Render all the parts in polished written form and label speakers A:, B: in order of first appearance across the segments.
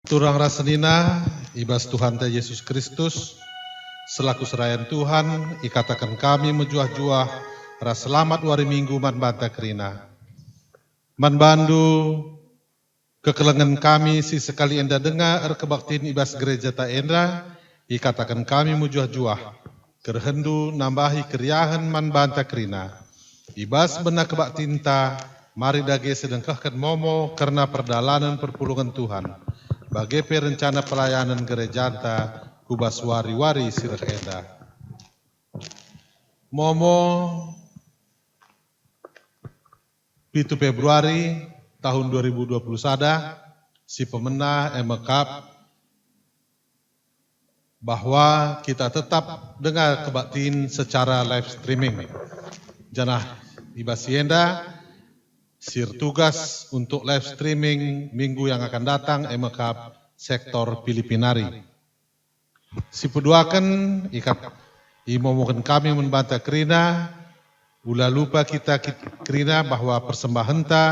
A: Turang rasenina, ibas Tuhan Teh Yesus Kristus, selaku serayan Tuhan, ikatakan kami menjuah-juah, ras selamat wari minggu man banta kerina. Man bandu, kekelengan kami si sekali enda dengar kebaktiin ibas gereja ta endra, ikatakan kami menjuah-juah, kerhendu nambahi keriahan man banta kerina. Ibas benak kebaktiin ta, mari dage sedengkahkan momo karena perdalanan perpulungan Tuhan. Bagai perencana pelayanan gereja ta, kubas wari-wari sirah eda. Momo 7 Februari tahun 2021, si pemenang emekap bahwa kita tetap dengar kebaktiin secara live streaming. Janah ibasienda sir tugas untuk live streaming minggu yang akan datang emekap sektor Filipinari. Si peduakan ikat imomokan kami membantah kerina, ula lupa kita kerina bahwa persembahan ta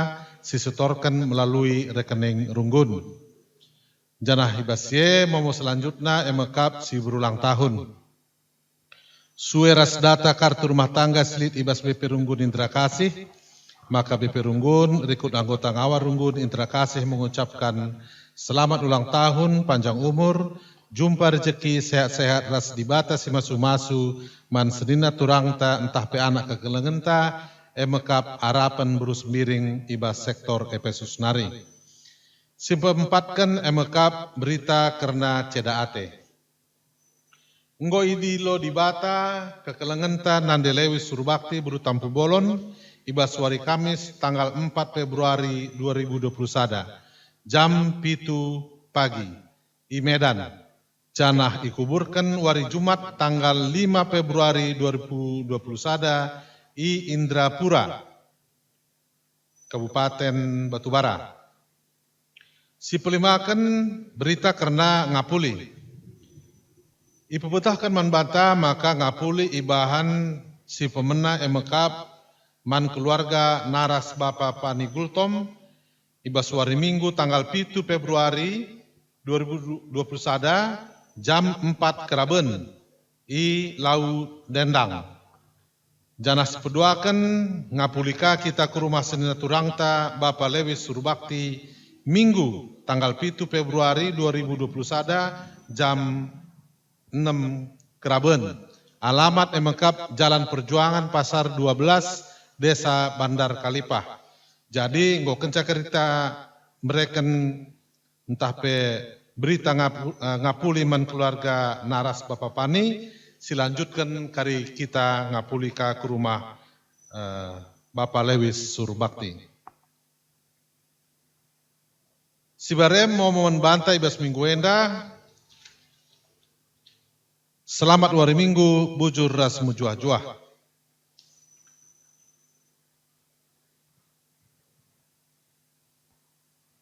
A: sisetorkan melalui rekening runggun. Janah ibasye momo selanjutnya emekap si berulang tahun. Sueras data kartu rumah tangga selit ibas BP Runggun Intra Kasih, maka BP Runggun, rekut anggota ngawar Runggun Intra Kasih mengucapkan selamat ulang tahun, panjang umur, jumpa rezeki, sehat-sehat, ras dibatas si masu-masu, man sedina turangta, entah pe anak kekelengenta, emekap harapan berus miring ibas sektor Efesus nari. Simpempatkan emekap berita karena cedaate. Nggo idilo dibata kekelengenta nandelewi surbakti buru tampu bolon, ibas wari Kamis tanggal 4 Februari 2021, jam 7 pagi, i Medan. Janah ikuburkan wari Jumat tanggal 5 Februari 2021, i Indrapura, Kabupaten Batubara. Si pelimakan berita karena ngapuli. Ipepetahkan man bata maka ngapuli ibahan si pemena emekap man keluarga naras Bapa Pani Gultom ibas wari Minggu tanggal 7 Februari 2021 jam 4 Keraben i Lau Dendang. Janah sepeduakan ngapulika kita ke rumah senina turangta Bapa Lewis Surbakti Minggu tanggal 7 Februari 2021 jam 6 Keraben. Alamat emekap Jalan Perjuangan Pasar 12 Desa Bandar Kalipah. Jadi nggo kenca kerita mereka entah pe berita ngapuli man keluarga naras Bapak Pani, silanjutkan kari kita ngapuli ke rumah Bapak Lewis Surbakti. Sibarem mau membantai ibas minggu enda. Selamat wari Minggu, bujur ras mujuah-juah.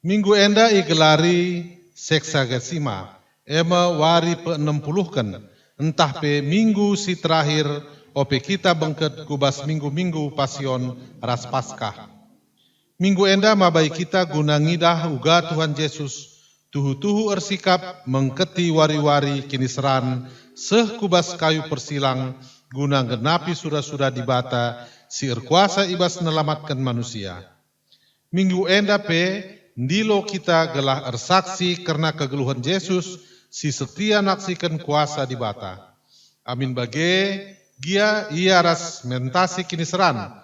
A: Minggu enda igelari seksagesima, ema wari pe-60 kan, entah pe minggu si terakhir, ope kita bengket kubas minggu-minggu pasion ras Paskah. Minggu enda mabai kita guna ngidah uga Tuhan Yesus, tuhu-tuhu ersikap mengketi wari-wari kini seran, seh kubas kayu persilang guna genapi surah-surah dibata si erkuasa ibas nelamatkan manusia. Minggu enda pe ndilo kita gelah ersaksi karena kegeluhan Yesus si setia naksikan kuasa dibata. Amin bage gia ia ras mentasi kini seran.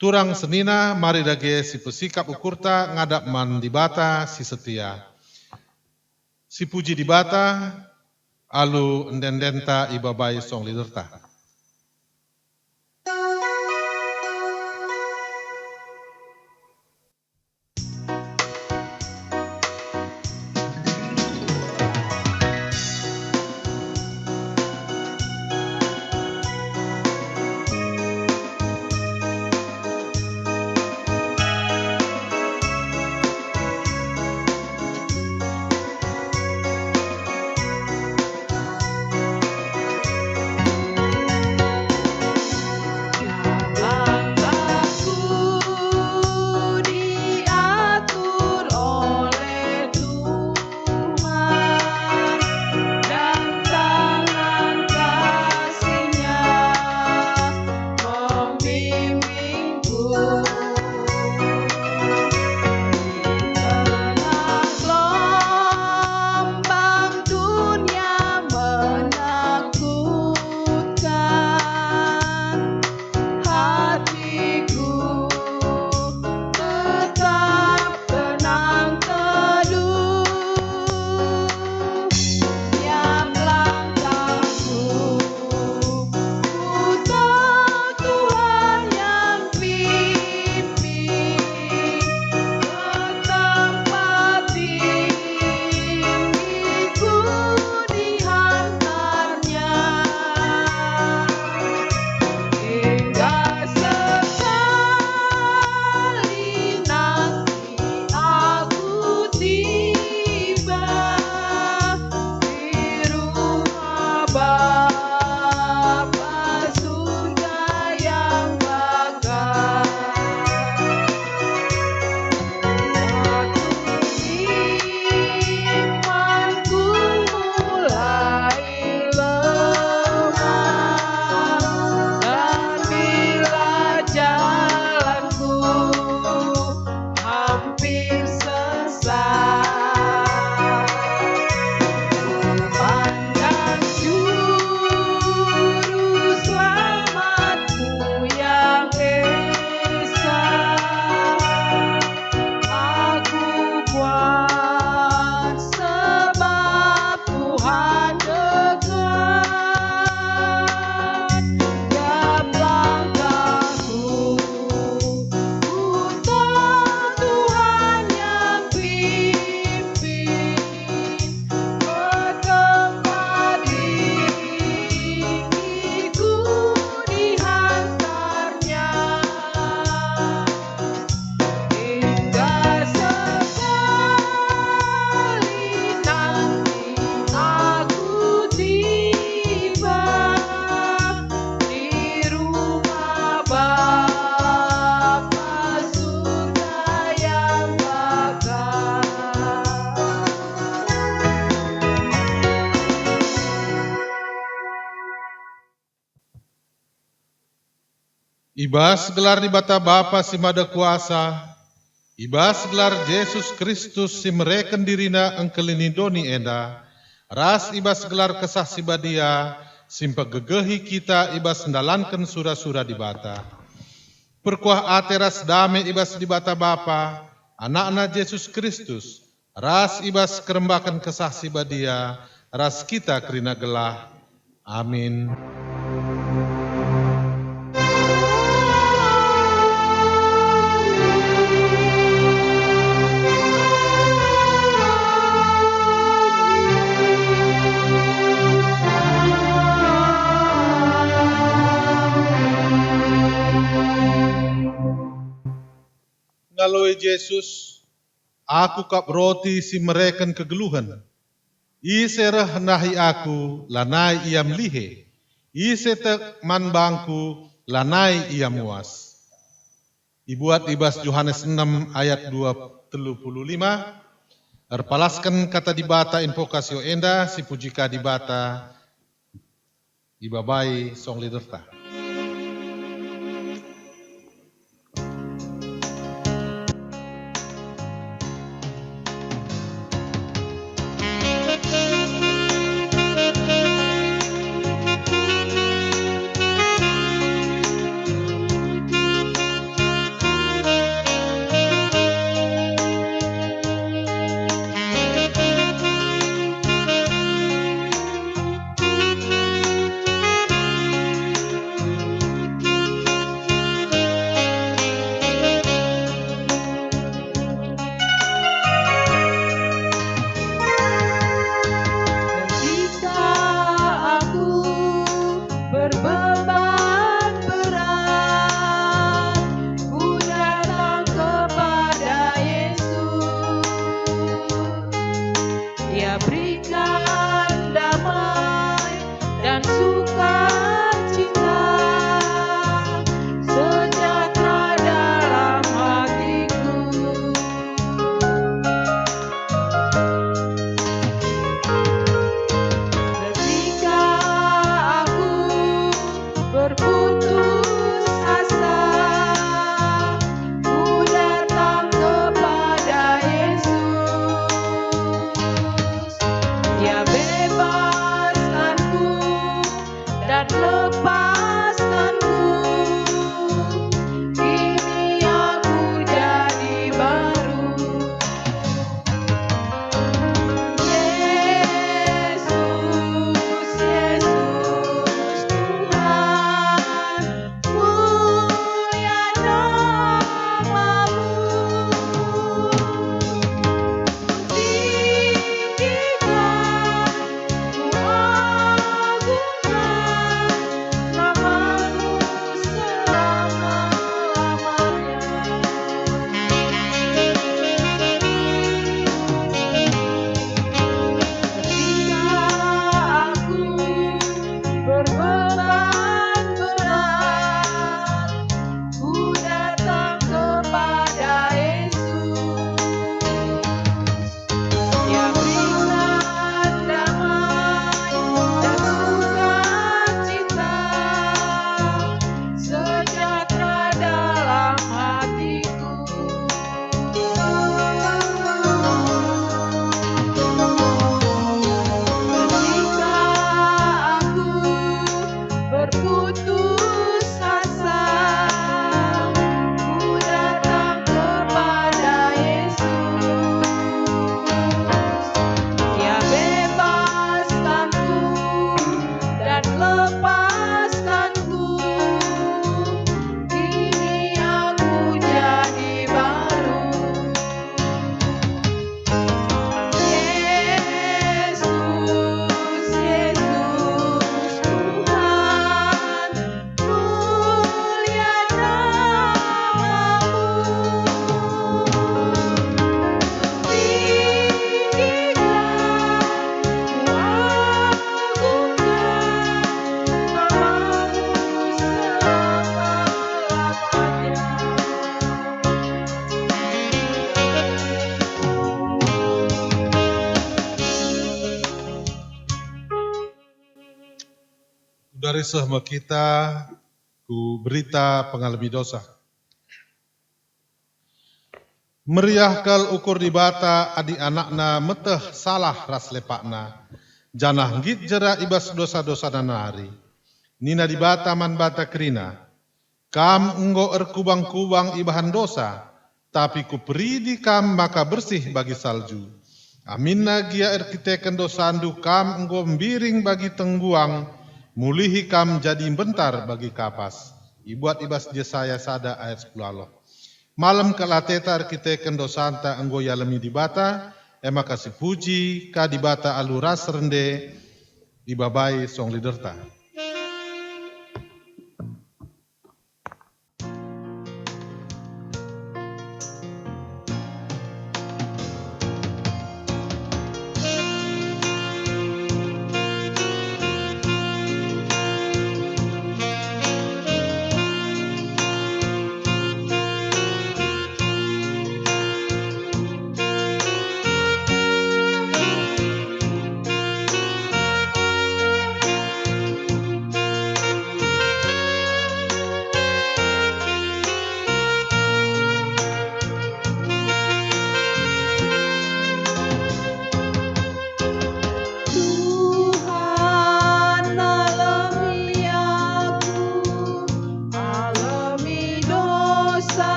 A: Turang senina mari dage si pesikap ukurta ngadap man dibata si setia. Si puji dibata alu endendenta ibabai song liderta. Ibas gelar di bata Bapa si mada kuasa, ibas gelar Yesus Kristus si mereken dirina engkelinidoni enda, ras ibas gelar kesah si badia, simpa gegehi kita ibas ndalankan sura-sura di bata. Perkuah ateras dame ibas di bata Bapa, anak-anak Yesus Kristus, ras ibas kerembakan kesah si badia, ras kita kerina gelah. Amin. Ngaloi Yesus, aku kap roti si mereken kegeluhan. Ise reh nahi aku, lanai iam lihe. Ise tek man bangku, lanai iam muas. Dibuat ibas Yohanes 6 ayat 2:35. Erpalaskan kata dibata invokasio enda, si pujika dibata, ibabai song liderta. Dari sahma kita ku berita pengalami dosa. Meriah kal ukur di bata adi anakna meteh salah ras lepakna. Janah git jera ibas dosa-dosa nanari. Nina di bata man bata kerina. Kam enggo erkubang-kubang ibahan dosa. Tapi ku peridi kam maka bersih bagi salju. Aminna gia erkiteken dosandu kam enggo mbiring bagi tengguang. Mulihi kam jadi bentar bagi kapas. Ibuat ibas Yesaya sada ayat 10 Allah. Malam kalateta arkiteken dosanta enggo yalemi dibata, ema kasih puji ka dibata aluras rende dibabai song liderta.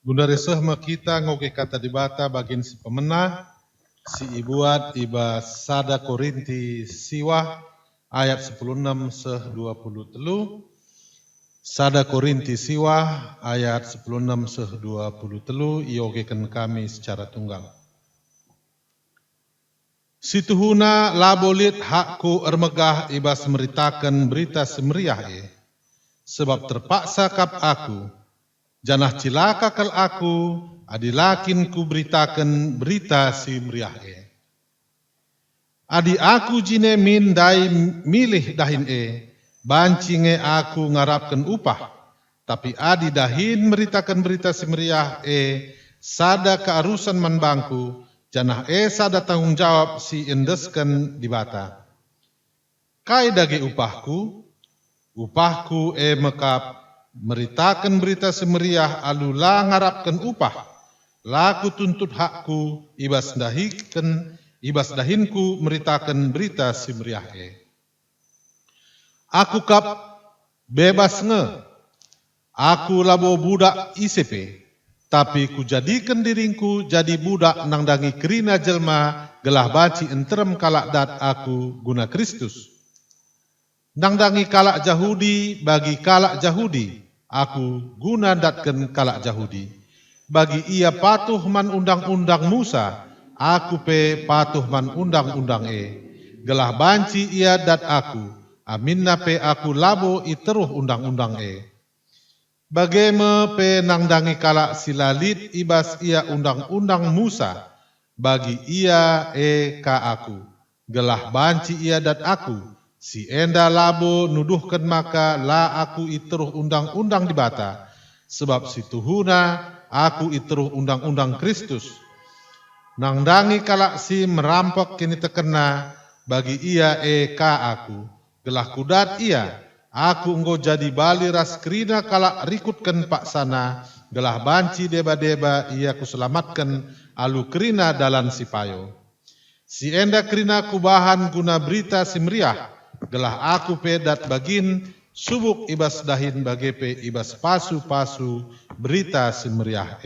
A: Bunda reseh kita ngoge kata dibata bagin si pemenah, si ibuat iba sada Korinti siwah ayat 16 seh 23. Sada Korinti siwah ayat 16 seh 23 iogekan kami secara tunggal. Situhuna labolit hakku ermegah ibas meritakan berita semeriah sebab terpaksa kap aku. Janah cilaka kal aku, adilakin ku beritakan berita si meriah Adi aku jine min dai milih dahin bancinge aku ngarapkan upah, tapi adi dahin meritakan berita si meriah sada kearusan man bangku, janah sada tanggung jawab si endeskan dibata. Kai dage upahku mekap, meritakan berita semeriah alula ngarapkan upah, laku tuntut hakku ibas dahinku meritakan berita semeriah Aku kap bebas aku labo budak ICP, tapi ku jadikan diringku jadi budak nangdangi kerina jelma gelah baci enterem kalak dat aku guna Kristus. Nangdangi kalak Yahudi bagi kalak Yahudi, aku guna datken kalak Yahudi. Bagi ia patuh man undang-undang Musa, aku pe patuh man undang-undang Gelah banci ia dat aku, aminna pe aku labo iteruh undang-undang Bageme pe nangdangi kalak silalit ibas ia undang-undang Musa, bagi ia ka aku. Gelah banci ia dat aku, si enda labo nuduhkan maka la aku iteruh undang-undang dibata, sebab situhuna aku iteruh undang-undang Kristus. Nangdangi kalak si merampok kini terkena, bagi ia ka aku, gelah kudat ia, aku enggo jadi bali ras kerina kalak rikutkan paksana, gelah banci deba-deba ia kuselamatkan alu kerina dalan sipayo. Si enda kerina kubahan guna berita si meriah, gelah aku pedat bagin, subuk ibas dahin bagepe ibas pasu-pasu berita si meriah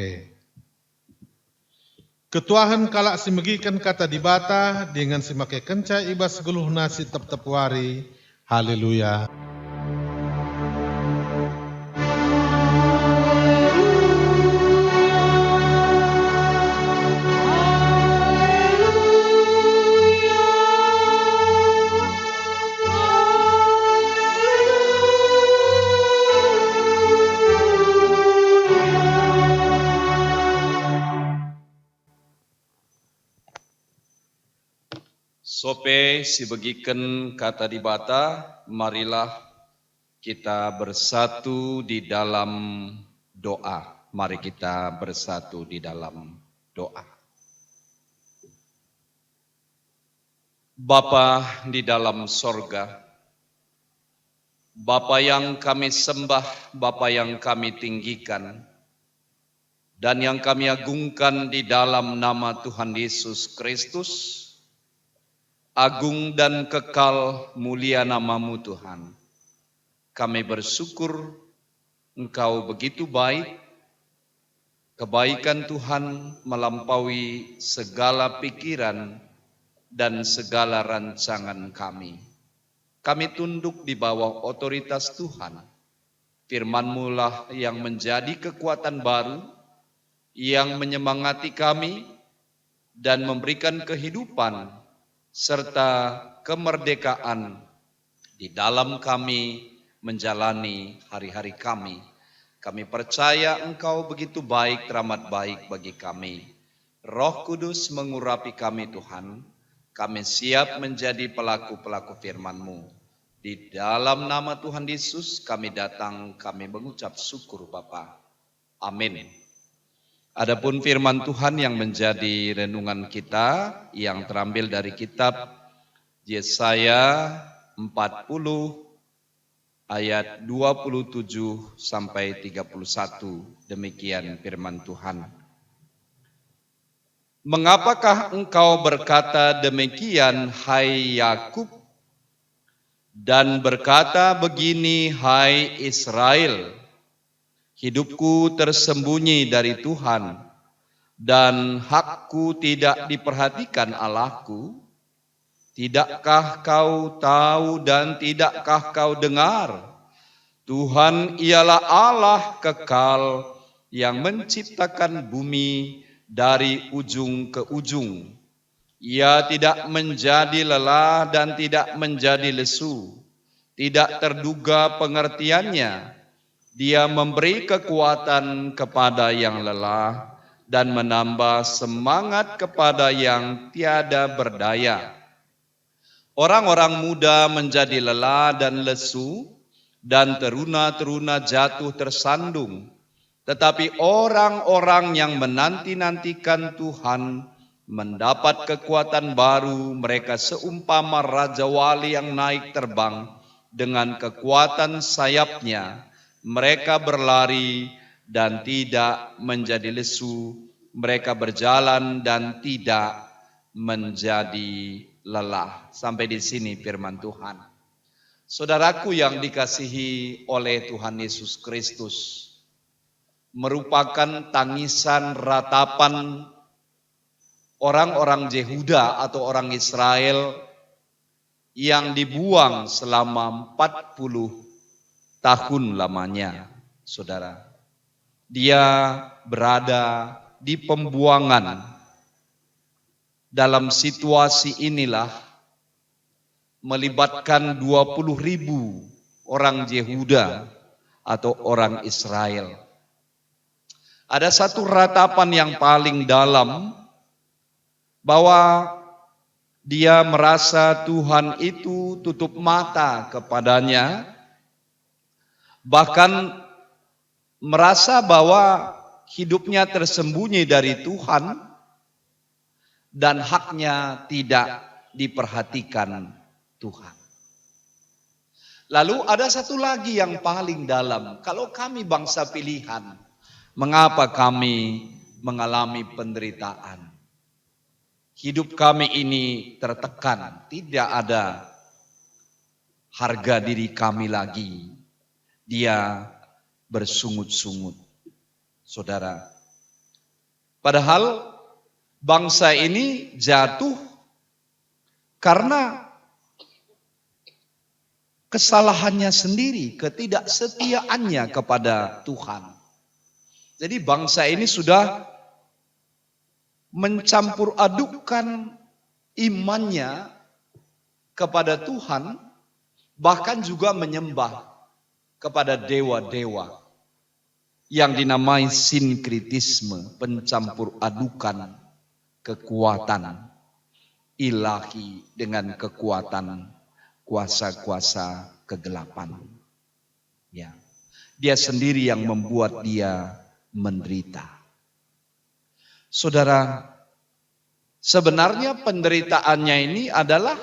A: Ketuahan kalak si megikan kata dibata dengan si make kenca ibas geluh nasi tep-tep wari. Haleluya.
B: Sope si begiken kata dibata, marilah kita bersatu di dalam doa. Mari kita bersatu di dalam doa. Bapa di dalam sorga, Bapa yang kami sembah, Bapa yang kami tinggikan, dan yang kami agungkan di dalam nama Tuhan Yesus Kristus. Agung dan kekal mulia namamu Tuhan. Kami bersyukur Engkau begitu baik. Kebaikan Tuhan melampaui segala pikiran dan segala rancangan kami. Kami tunduk di bawah otoritas Tuhan. Firman-Mu lah yang menjadi kekuatan baru, yang menyemangati kami dan memberikan kehidupan serta kemerdekaan di dalam kami menjalani hari-hari kami. Kami percaya Engkau begitu baik, teramat baik bagi kami. Roh Kudus mengurapi kami Tuhan. Kami siap menjadi pelaku-pelaku firman-Mu. Di dalam nama Tuhan Yesus kami datang, kami mengucap syukur Bapa. Amin. Adapun firman Tuhan yang menjadi renungan kita yang terambil dari kitab Yesaya 40 ayat 27 sampai 31. Demikian firman Tuhan. Mengapakah engkau berkata demikian, hai Yakub, dan berkata begini, hai Israel? Hidupku tersembunyi dari Tuhan, dan hakku tidak diperhatikan Allahku. Tidakkah kau tahu dan tidakkah kau dengar? Tuhan ialah Allah kekal yang menciptakan bumi dari ujung ke ujung. Ia tidak menjadi lelah dan tidak menjadi lesu. Tidak terduga pengertiannya. Dia memberi kekuatan kepada yang lelah dan menambah semangat kepada yang tiada berdaya. Orang-orang muda menjadi lelah dan lesu, dan teruna-teruna jatuh tersandung. Tetapi orang-orang yang menanti-nantikan Tuhan mendapat kekuatan baru. Mereka seumpama Raja Wali yang naik terbang dengan kekuatan sayapnya. Mereka berlari dan tidak menjadi lesu. Mereka berjalan dan tidak menjadi lelah. Sampai di sini firman Tuhan. Saudaraku yang dikasihi oleh Tuhan Yesus Kristus, merupakan tangisan ratapan orang-orang Yehuda atau orang Israel yang dibuang selama 40 tahun lamanya, saudara. Dia berada di pembuangan. Dalam situasi inilah melibatkan 20.000 orang Yehuda atau orang Israel. Ada satu ratapan yang paling dalam bahwa dia merasa Tuhan itu tutup mata kepadanya. Bahkan merasa bahwa hidupnya tersembunyi dari Tuhan dan haknya tidak diperhatikan Tuhan. Lalu ada satu lagi yang paling dalam. Kalau kami bangsa pilihan, mengapa kami mengalami penderitaan? Hidup kami ini tertekan, tidak ada harga diri kami lagi. Dia bersungut-sungut. Saudara, padahal bangsa ini jatuh karena kesalahannya sendiri, ketidaksetiaannya kepada Tuhan. Jadi bangsa ini sudah mencampur adukkan imannya kepada Tuhan, bahkan juga menyembah kepada dewa-dewa yang dinamai sinkritisme, pencampur adukan kekuatan ilahi dengan kekuatan kuasa-kuasa kegelapan. Ya. Dia sendiri yang membuat dia menderita. Saudara, sebenarnya penderitaannya ini adalah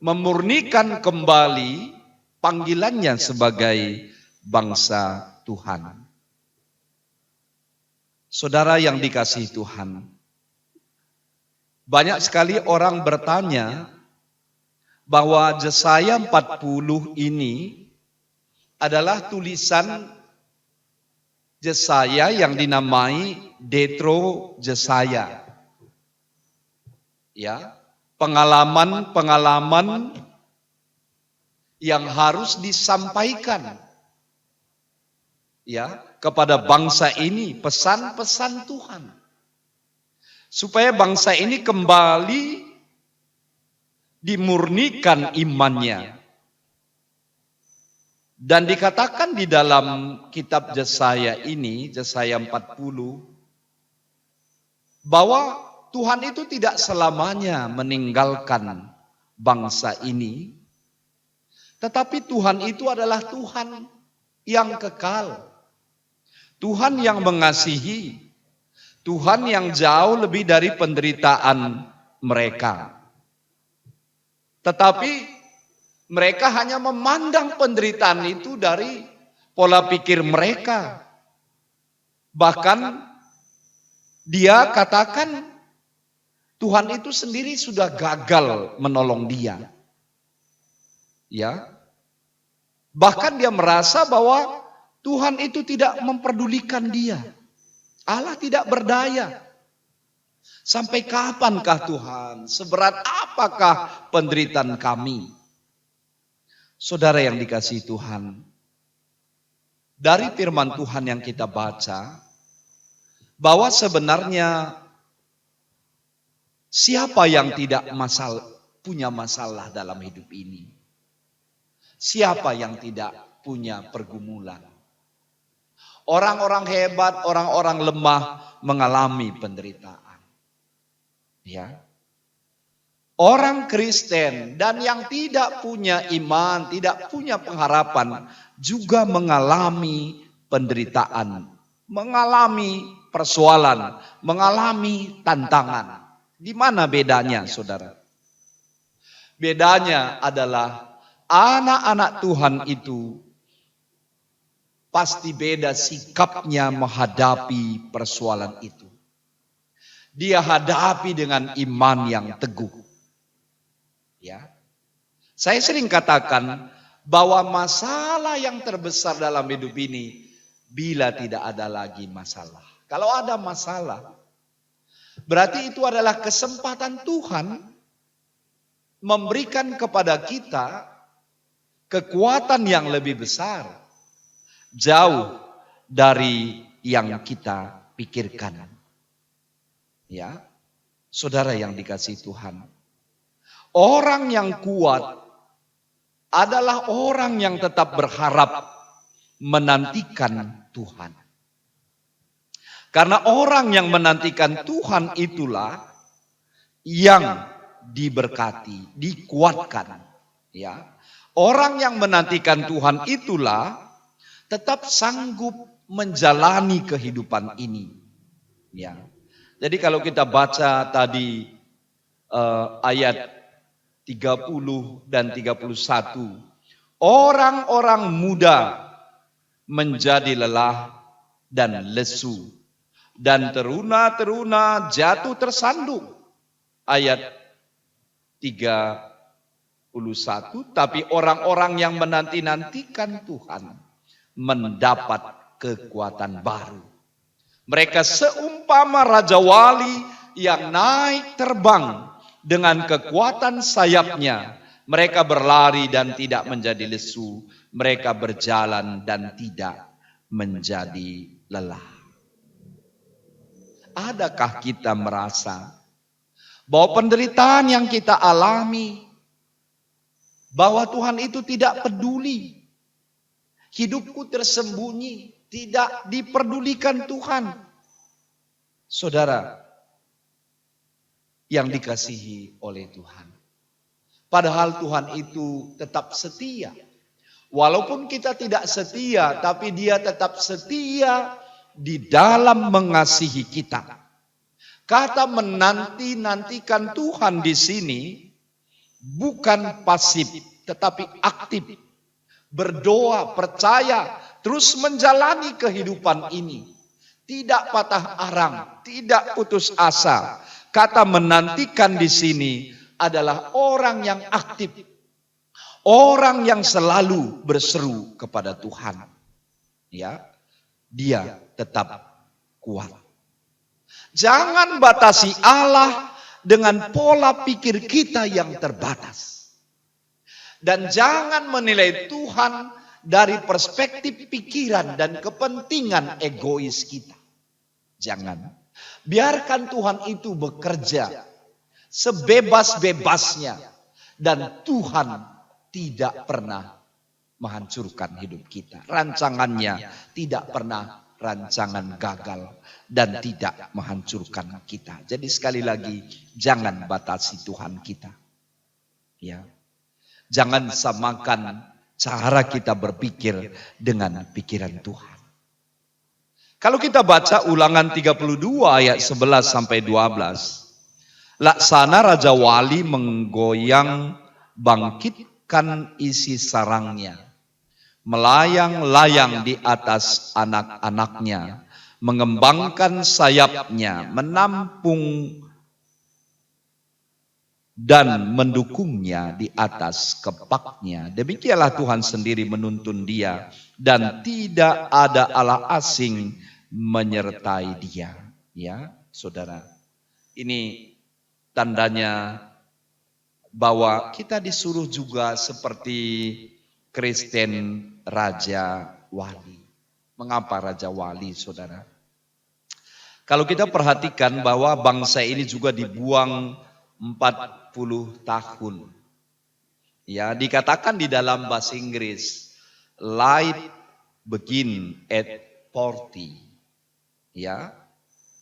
B: memurnikan kembali panggilannya sebagai bangsa Tuhan. Saudara yang dikasihi Tuhan, banyak sekali orang bertanya bahwa Yesaya 40 ini adalah tulisan Yesaya yang dinamai Deutero Yesaya. Ya, pengalaman-pengalaman yang harus disampaikan ya kepada bangsa ini, pesan-pesan Tuhan. Supaya bangsa ini kembali dimurnikan imannya. Dan dikatakan di dalam kitab Yesaya ini, Yesaya 40, bahwa Tuhan itu tidak selamanya meninggalkan bangsa ini, tetapi Tuhan itu adalah Tuhan yang kekal. Tuhan yang mengasihi, Tuhan yang jauh lebih dari penderitaan mereka. Tetapi mereka hanya memandang penderitaan itu dari pola pikir mereka. Bahkan dia katakan Tuhan itu sendiri sudah gagal menolong dia. Ya. Bahkan dia merasa bahwa Tuhan itu tidak memperdulikan dia. Allah tidak berdaya. Sampai kapankah Tuhan? Seberat apakah penderitaan kami? Saudara yang dikasihi Tuhan, dari firman Tuhan yang kita baca, bahwa sebenarnya siapa yang tidak punya masalah dalam hidup ini? Siapa yang tidak punya pergumulan? Orang-orang hebat, orang-orang lemah mengalami penderitaan. Ya. Orang Kristen dan yang tidak punya iman, tidak punya pengharapan juga mengalami penderitaan, mengalami persoalan, mengalami tantangan. Di mana bedanya, saudara? Bedanya adalah anak-anak Tuhan itu pasti beda sikapnya menghadapi persoalan itu. Dia hadapi dengan iman yang teguh. Ya. Saya sering katakan bahwa masalah yang terbesar dalam hidup ini bila tidak ada lagi masalah. Kalau ada masalah, berarti itu adalah kesempatan Tuhan memberikan kepada kita kekuatan yang lebih besar, jauh dari yang kita pikirkan. Ya, saudara yang dikasihi Tuhan, orang yang kuat adalah orang yang tetap berharap menantikan Tuhan. Karena orang yang menantikan Tuhan itulah yang diberkati, dikuatkan. Ya, orang yang menantikan Tuhan itulah tetap sanggup menjalani kehidupan ini. Ya. Jadi kalau kita baca tadi ayat 30 dan 31, orang-orang muda menjadi lelah dan lesu, dan teruna-teruna jatuh tersandung. Ayat 31, tapi orang-orang yang menanti-nantikan Tuhan mendapat kekuatan baru. Mereka seumpama Raja Wali yang naik terbang dengan kekuatan sayapnya. Mereka berlari dan tidak menjadi lesu. Mereka berjalan dan tidak menjadi lelah. Adakah kita merasa bahwa penderitaan yang kita alami, bahwa Tuhan itu tidak peduli? Hidupku tersembunyi, tidak diperdulikan Tuhan. Saudara yang dikasihi oleh Tuhan, padahal Tuhan itu tetap setia. Walaupun kita tidak setia, tapi Dia tetap setia di dalam mengasihi kita. Kata menanti-nantikan Tuhan di sini bukan pasif, tetapi aktif. Berdoa, percaya, terus menjalani kehidupan ini. Tidak patah arang, tidak putus asa. Kata menantikan di sini adalah orang yang aktif. Orang yang selalu berseru kepada Tuhan. Ya, dia tetap kuat. Jangan batasi Allah dengan pola pikir kita yang terbatas. Dan jangan menilai Tuhan dari perspektif pikiran dan kepentingan egois kita. Jangan. Biarkan Tuhan itu bekerja sebebas-bebasnya. Dan Tuhan tidak pernah menghancurkan hidup kita. Rancangannya tidak pernah rancangan gagal dan tidak menghancurkan kita. Jadi sekali lagi, jangan batasi Tuhan kita. Ya. Jangan samakan cara kita berpikir dengan pikiran Tuhan. Kalau kita baca Ulangan 32 ayat 11 sampai 12. Laksana Raja Wali menggoyang bangkitkan isi sarangnya. Melayang-layang di atas anak-anaknya. Mengembangkan sayapnya, menampung dan mendukungnya di atas kepaknya. Demikianlah Tuhan sendiri menuntun dia, dan tidak ada Allah asing menyertai dia. Ya, saudara, ini tandanya bahwa kita disuruh juga seperti Kristen Raja Wali. Mengapa Raja Wali, saudara? Kalau kita perhatikan bahwa bangsa ini juga dibuang 40 tahun. Ya, dikatakan di dalam bahasa Inggris, life begin at 40. Ya,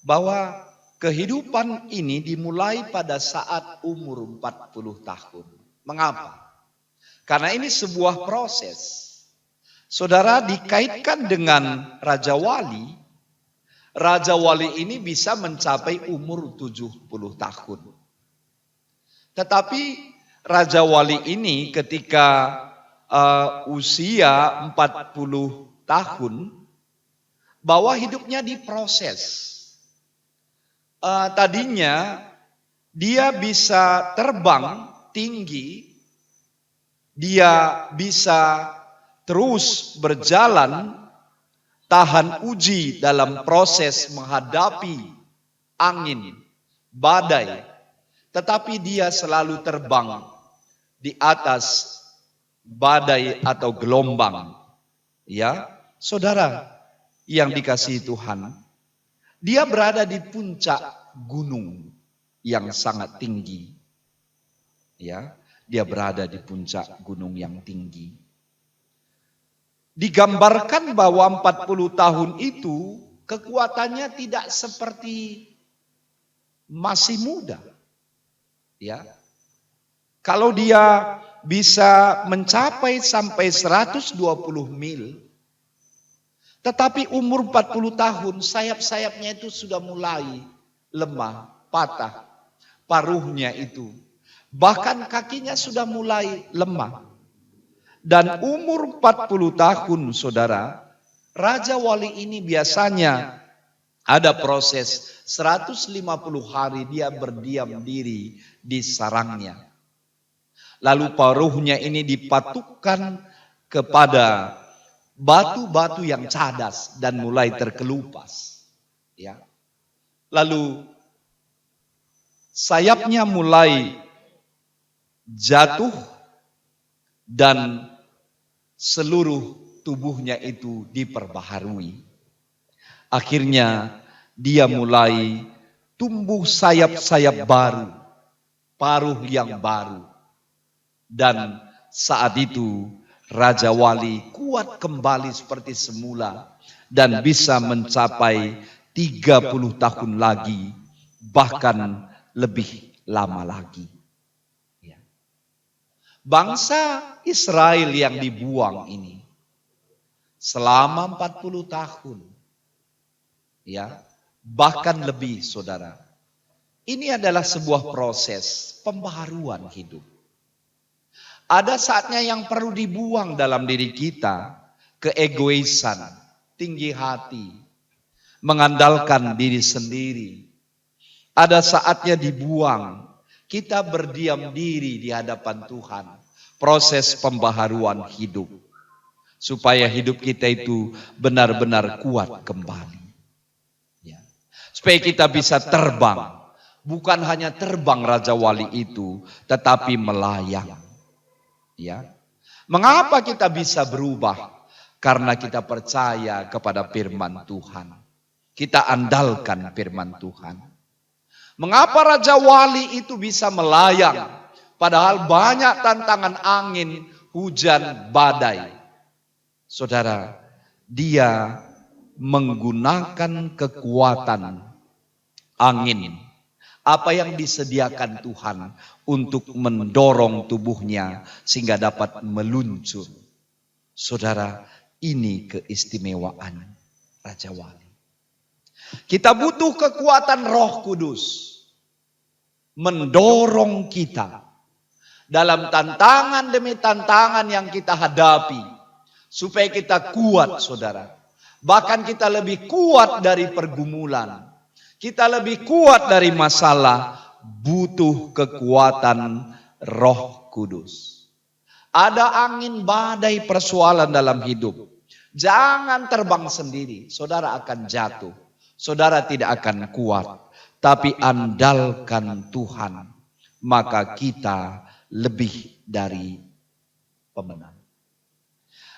B: bahwa kehidupan ini dimulai pada saat umur 40 tahun. Mengapa? Karena ini sebuah proses. Saudara, dikaitkan dengan Raja Wali. Raja Wali ini bisa mencapai umur 70 tahun. Tetapi Raja Wali ini ketika usia 40 tahun, bahwa hidupnya diproses. Tadinya dia bisa terbang tinggi, dia bisa terus berjalan, tahan uji dalam proses menghadapi angin, badai. Tetapi dia selalu terbang di atas badai atau gelombang. Ya, saudara yang dikasihi Tuhan, dia berada di puncak gunung yang sangat tinggi. Ya, dia berada di puncak gunung yang tinggi. Digambarkan bahwa 40 tahun itu kekuatannya tidak seperti masih muda. Ya. Kalau dia bisa mencapai sampai 120 mil, Tetapi umur 40 tahun sayap-sayapnya itu sudah mulai lemah, patah. Paruhnya itu. Bahkan kakinya sudah mulai lemah. Dan umur 40 tahun saudara, Raja Wali ini biasanya ada proses 150 hari dia berdiam diri di sarangnya. Lalu paruhnya ini dipatukkan kepada batu-batu yang cadas dan mulai terkelupas. Ya. Lalu sayapnya mulai jatuh dan seluruh tubuhnya itu diperbaharui. Akhirnya dia mulai tumbuh sayap-sayap baru, paruh yang baru. Dan saat itu Raja Wali kuat kembali seperti semula dan bisa mencapai 30 tahun lagi, bahkan lebih lama lagi. Ya. Bangsa Israel yang dibuang ini selama 40 tahun, ya, bahkan lebih saudara. Ini adalah sebuah proses pembaharuan hidup. Ada saatnya yang perlu dibuang dalam diri kita, keegoisan, tinggi hati, mengandalkan diri sendiri. Ada saatnya dibuang, kita berdiam diri di hadapan Tuhan. Proses pembaharuan hidup. Supaya hidup kita itu benar-benar kuat kembali. Ya. Supaya kita bisa terbang. Bukan hanya terbang Raja Wali itu, tetapi melayang. Ya. Mengapa kita bisa berubah? Karena kita percaya kepada firman Tuhan. Kita andalkan firman Tuhan. Mengapa Raja Wali itu bisa melayang? Padahal banyak tantangan angin, hujan, badai. Saudara, dia menggunakan kekuatan angin. Apa yang disediakan Tuhan untuk mendorong tubuhnya sehingga dapat meluncur. Saudara, ini keistimewaan Raja Wali. Kita butuh kekuatan Roh Kudus mendorong kita dalam tantangan demi tantangan yang kita hadapi supaya kita kuat, saudara. Bahkan kita lebih kuat dari pergumulan. Kita lebih kuat dari masalah, butuh kekuatan Roh Kudus. Ada angin badai persoalan dalam hidup. Jangan terbang sendiri, saudara akan jatuh. Saudara tidak akan kuat, tapi andalkan Tuhan. Maka kita lebih dari pemenang.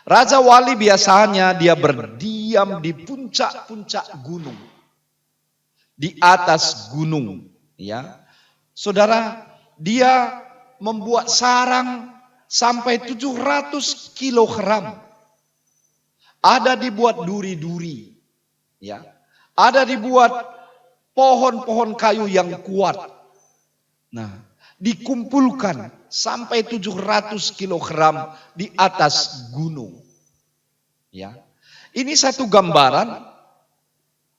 B: Raja Wali biasanya dia berdiam di puncak-puncak gunung. Di atas gunung, ya. Saudara, dia membuat sarang sampai 700 kilogram. Ada dibuat duri-duri, ya. Ada dibuat pohon-pohon kayu yang kuat. Nah, dikumpulkan sampai 700 kilogram di atas gunung. Ya. Ini satu gambaran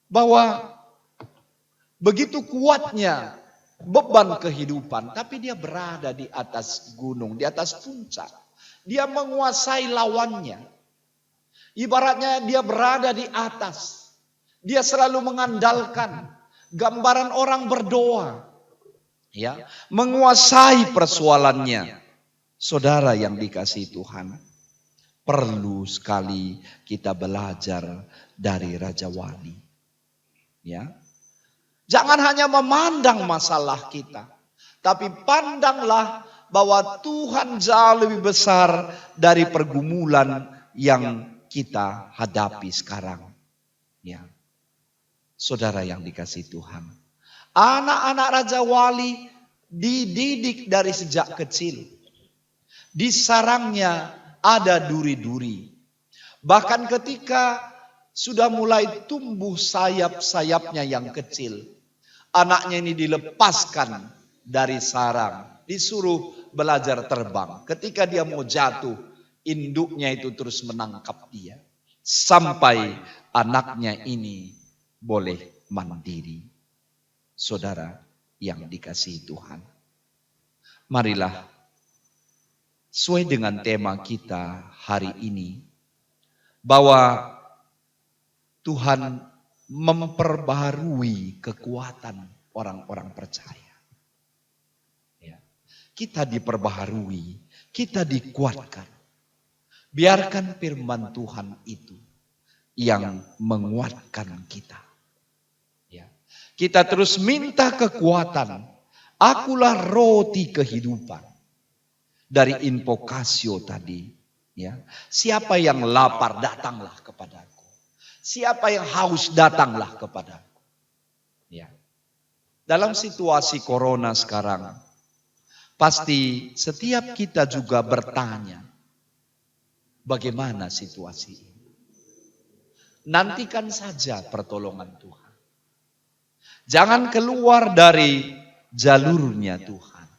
B: bahwa begitu kuatnya beban kehidupan, tapi dia berada di atas gunung, di atas puncak. Dia menguasai lawannya. Ibaratnya dia berada di atas. Dia selalu mengandalkan gambaran orang berdoa. Ya, menguasai persoalannya. Saudara yang dikasihi Tuhan, perlu sekali kita belajar dari Raja Wali. Ya. Jangan hanya memandang masalah kita, tapi pandanglah bahwa Tuhan jauh lebih besar dari pergumulan yang kita hadapi sekarang. Ya. Saudara yang dikasihi Tuhan, anak-anak Raja Wali dididik dari sejak kecil. Di sarangnya ada duri-duri. Bahkan ketika sudah mulai tumbuh sayap-sayapnya yang kecil, anaknya ini dilepaskan dari sarang, disuruh belajar terbang. Ketika dia mau jatuh, induknya itu terus menangkap dia. Sampai anaknya ini boleh mandiri. Saudara yang dikasihi Tuhan, marilah sesuai dengan tema kita hari ini, bahwa Tuhan memperbaharui kekuatan orang-orang percaya. Ya. Kita diperbaharui, kita dikuatkan. Biarkan firman Tuhan itu yang menguatkan kita. Ya. Kita terus minta kekuatan. Akulah roti kehidupan. Dari invokasio tadi. Ya. Siapa yang lapar, datanglah kepadaku. Siapa yang haus, datanglah kepadaku. Ya. Dalam situasi corona sekarang, pasti setiap kita juga bertanya, bagaimana situasi ini? Nantikan saja pertolongan Tuhan. Jangan keluar dari jalurnya Tuhan.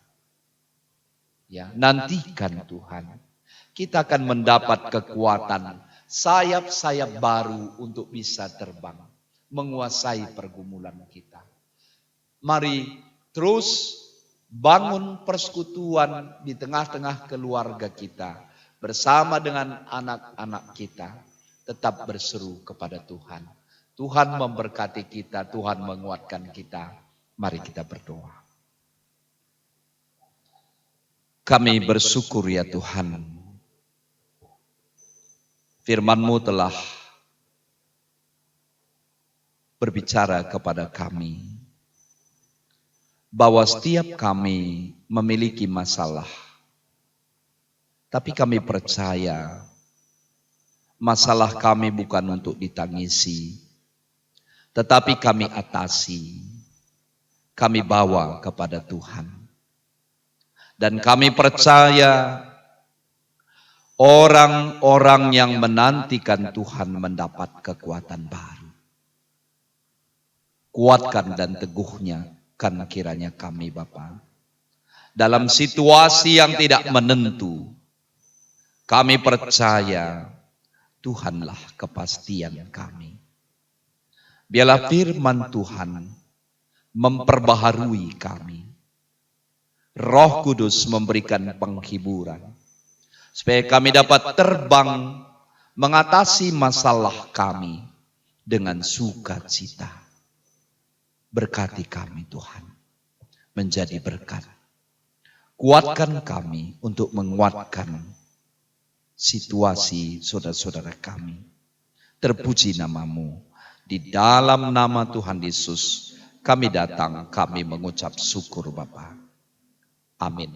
B: Ya, nantikan Tuhan. Kita akan mendapat kekuatan, sayap-sayap baru untuk bisa terbang, menguasai pergumulan kita. Mari terus bangun persekutuan di tengah-tengah keluarga kita, bersama dengan anak-anak kita, tetap berseru kepada Tuhan. Tuhan memberkati kita, Tuhan menguatkan kita. Mari kita berdoa. Kami bersyukur ya Tuhan, firman-Mu telah berbicara kepada kami, bahwa setiap kami memiliki masalah. Tapi kami percaya, masalah kami bukan untuk ditangisi, tetapi kami atasi, kami bawa kepada Tuhan. Dan kami percaya orang-orang yang menantikan Tuhan mendapat kekuatan baru. Kuatkan dan teguhnya kan kiranya kami Bapa. Dalam situasi yang tidak menentu, kami percaya Tuhanlah kepastian kami. Biarlah firman Tuhan memperbaharui kami. Roh Kudus memberikan penghiburan, supaya kami dapat terbang mengatasi masalah kami dengan sukacita. Berkati kami Tuhan, menjadi berkat. Kuatkan kami untuk menguatkan situasi saudara-saudara kami. Terpuji nama-Mu. Di dalam nama Tuhan Yesus kami datang, kami mengucap syukur Bapa. Amin.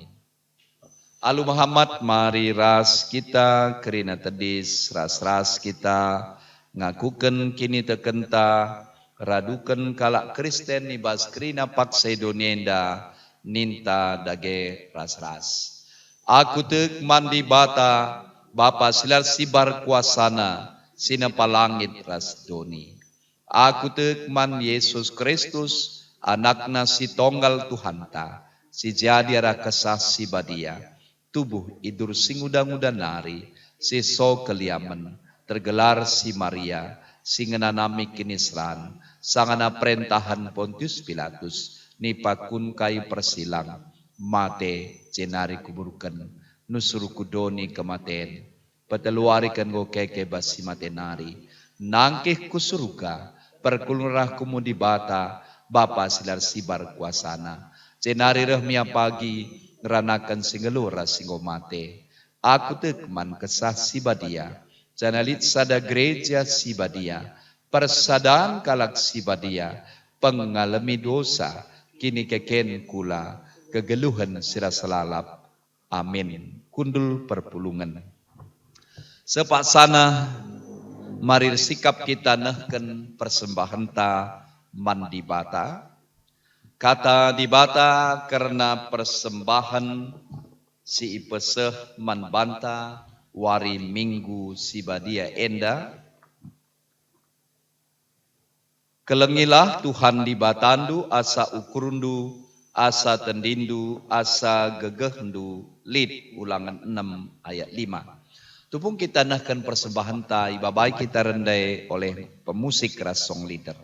B: Alu Muhammad, mari ras kita kerina tedis, ras-ras kita ngakuken kini tekenta, raduken kalak Kristen nibas kerina paksa donienda, ninta dage ras-ras. Aku tek mandi bata, Bapa silar sibar kuasana, sinapalangit ras doni. Aku tek man Yesus Kristus, anakna si tonggal Tuhanta, si jadiara kesah si badia, tubuh idur singuda-nguda nari, si so keliamen, tergelar si Maria, si ngenanami kinisran, sangana perentahan Pontius Pilatus, nipakun kai persilang, mate jenari kuburkan, nusuru kudoni kematen, peteluarikan go keke basi matenari, nangkih kusuruka, perkulurah kumudi bata, Bapa silar sibar kuasana, cenari rahmia pagi, ngeranakan singelura singomate, aku tekman kesah sibadia, janalit sada gereja sibadia, persadaan kalak sibadia, pengalami dosa, kini keken kula, kegeluhan sira selalap, amin. Kundul perpulungan. Sepak sana, mari sikap kita nehken persembahan ta mandi bata. Kata di bata karena persembahan si ipeseh man banta wari minggu si badia enda. Kelengilah Tuhan di batandu asa ukurundu asa tendindu asa gegehndu lid ulangan 6 ayat 5. Tupung kita nahkan persembahan ta, ibabai kita rendai oleh pemusik ras song leader.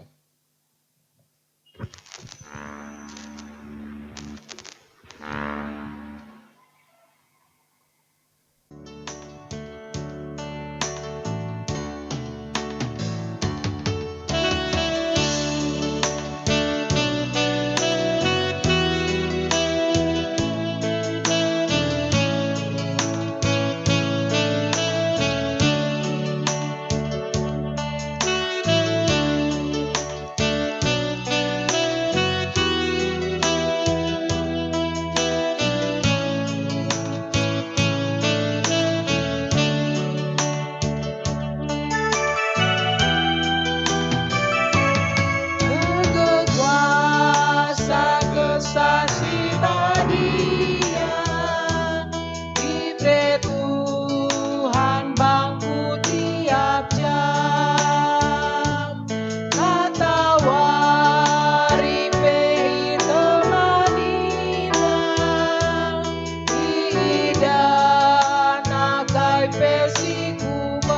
C: Kuasa kesaksian Dia, diberi Tuhan bangku tiap jam. Kata waripe temanina, idana kai pesi kuban.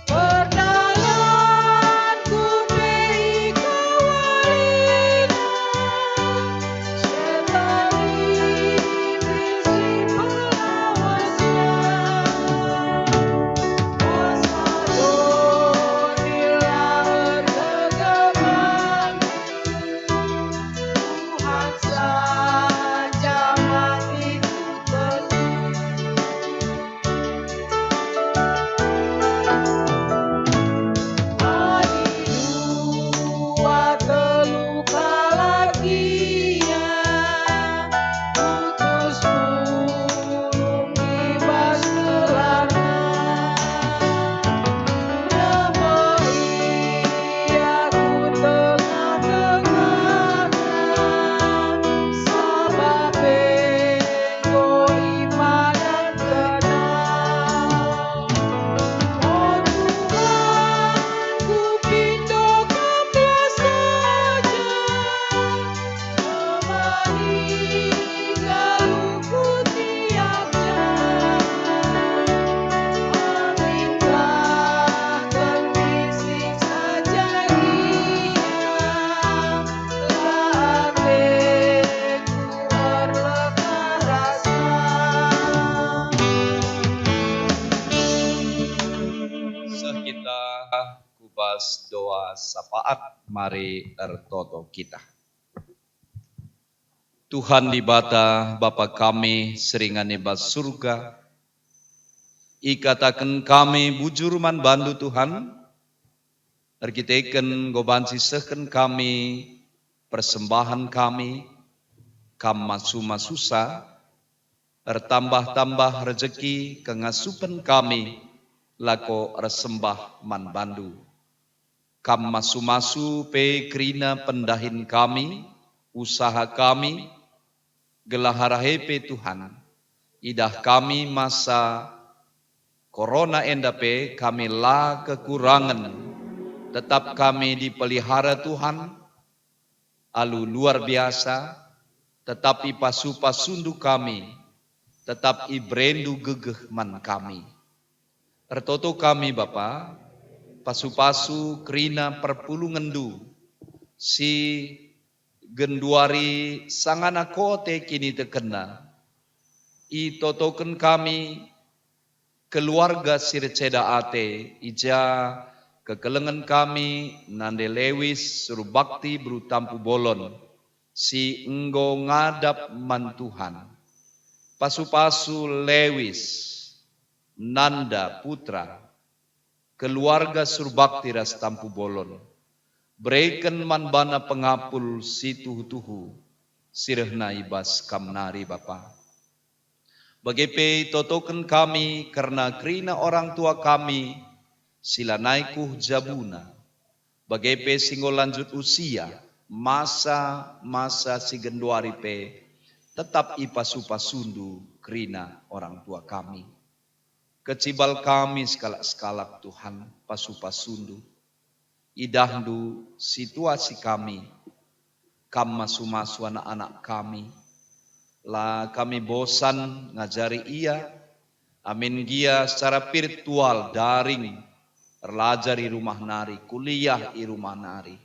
C: Perdalanku pei kawalina, setari visi pelawasnya. Waspadonilah kegeman, Tuhan saja matiku teduh. Adi dua telu kalagia, putus pulung ibas telarna. Nemoi aku tengah-tengahna, sabab engkau iman dan kenal. Oh Tuhan, ku pindokan belas saja, temani galuhku tiap jam. Aminkan bisik saja Dia, lah hatiku berlekah rasa.
B: Kita kubas doa sapaat, mari ertoto kita. Tuhan di bata Bapa kami seringane bas surga, ikatakan kami bujur man bandu Tuhan, erkiteken goban sisehken kami, persembahan kami, kam masuma susah, ertambah-tambah rezeki kengasupen kami, lako resembah man bandu. Kam masu-masu pe krina pendahin kami, usaha kami, gelaharahepe Tuhan. Idah kami masa corona endape kami la kekurangan, tetap kami dipelihara Tuhan, alu luar biasa, tetapi pasu-pasundu kami, tetap ibrendu gegeh man kami. Ertoto kami Bapa, pasu-pasu krina perpulungendu, si genduari sangana kote kini tekena, i totoken kami keluarga sirceda ate, ija kekelengan kami nande lewis suruh bakti bru tampu bolon, si enggo ngadap man Tuhan. Pasu-pasu lewis, nanda putra, keluarga surbakti ras tampu bolon, berikan man bana pengapul si tuhu-tuhu, sirehna ibas kamnari Bapa. Bagepe totoken kami karena krina orang tua kami, sila naikuh jabuna. Bagepe singgo lanjut usia, masa-masa si genduari pe, tetap ipasupasundu krina orang tua kami. Kecibal kami sekalak-sekalak Tuhan, pasupasundu. Idahdu situasi kami, kam masu-masu anak-anak kami, lah kami bosan ngajari ia, Amin gia secara virtual daring, belajar di rumah nari, kuliah di rumah nari.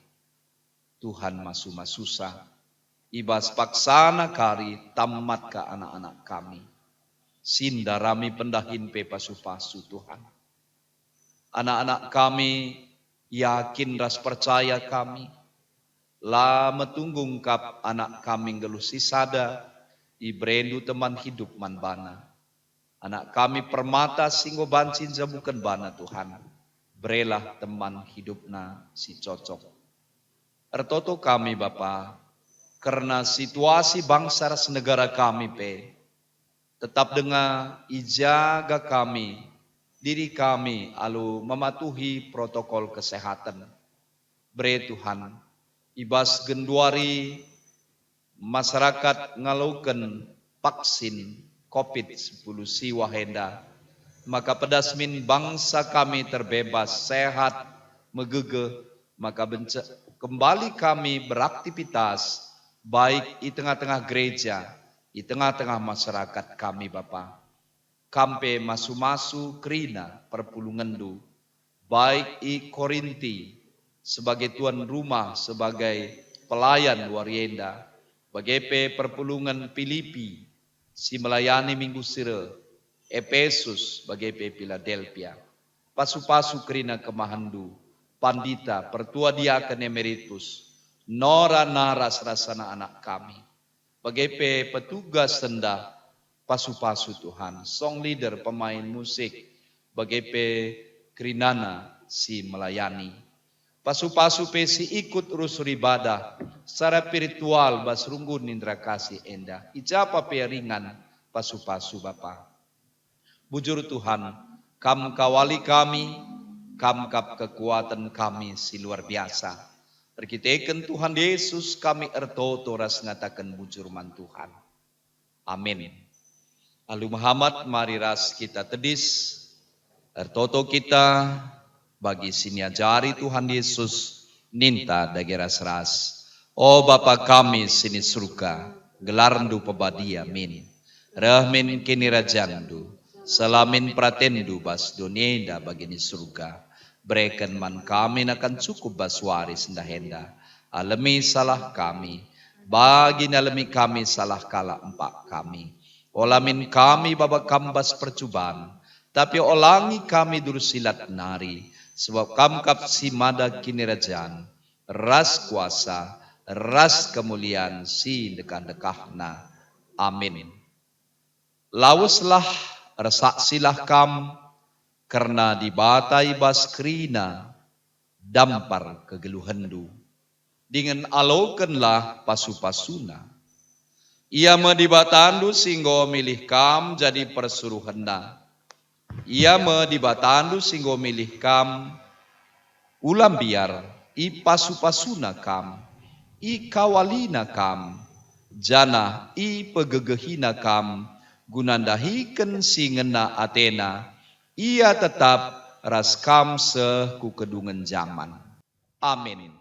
B: Tuhan masu-masusah, ibas paksana kari tamat ke anak-anak kami. Sindarami pendahin pe pasu-pasu Tuhan. Anak-anak kami yakin ras percaya kami. La metunggung kap anak kami geluh sisada, ibrendu teman hidup man bana. Anak kami permata singgo bancin bukan bana Tuhan. Berelah teman hidupna si cocok. Ertoto kami Bapa, karena situasi bangsa ras negara kami pe, tetap dengan ijaga kami, diri kami alu mematuhi protokol kesehatan. Bre Tuhan, ibas genduari masyarakat ngalukan vaksin COVID-10 si wahenda, maka pedasmin bangsa kami terbebas, sehat, megege, maka kembali kami beraktivitas baik di tengah-tengah gereja, di tengah-tengah masyarakat kami Bapa. Kampe masu-masu kerina perpulungandu, baik i Korinti sebagai tuan rumah, sebagai pelayan warienda, bagai perpulungan Filipi, si melayani minggu sire, Efesus bagai Philadelphia, pasu-pasu kerina kemahandu, pandita, pertua diaken emeritus, nora naras rasana anak kami, bagai petugas sendah, pasu-pasu Tuhan, song leader, pemain musik, bagai kerinana si melayani, pasu-pasu si ikut urus ibadah, secara virtual basrunggun nindra kasih endah. Ijapa ringan pasu-pasu Bapa. Bujur Tuhan, kam kawali kami, kam kap kekuatan kami si luar biasa. Terkiteken Tuhan Yesus kami ertoto ras ngatakan bujur man Tuhan. Amin. Alu Muhammad mari ras kita tedis, ertoto kita bagi siniajari Tuhan Yesus ninta dageras ras. Oh Bapa kami sini surga, gelarndu pebadia min. Rahmin kini rajandu, selamin pratendu bas donienda bagini surga. Berikan man kami akan cukup bas waris ndahenda. Alami salah kami, bagi alami kami salah kala empak kami. Olamin kami babak kambas percubaan, tapi olangi kami dursilat nari. Sebab kamkap si mada kini rajan, ras kuasa, ras kemuliaan si dekan-dekahna. Amin. Lawuslah resaksilah kam, karena dibatai baskrina, dampar kegeluhendu. Dengan alokenlah pasu-pasuna. Ia medibatandu singgo milih kam jadi persuruhena. Ia medibatandu singgo milih kam, ulam biar i pasu-pasuna kam, i kawalina kam, jana i pegegehina kam, gunandahiken singena Athena, ia tetap ras kam seku kedungan zaman. Amin.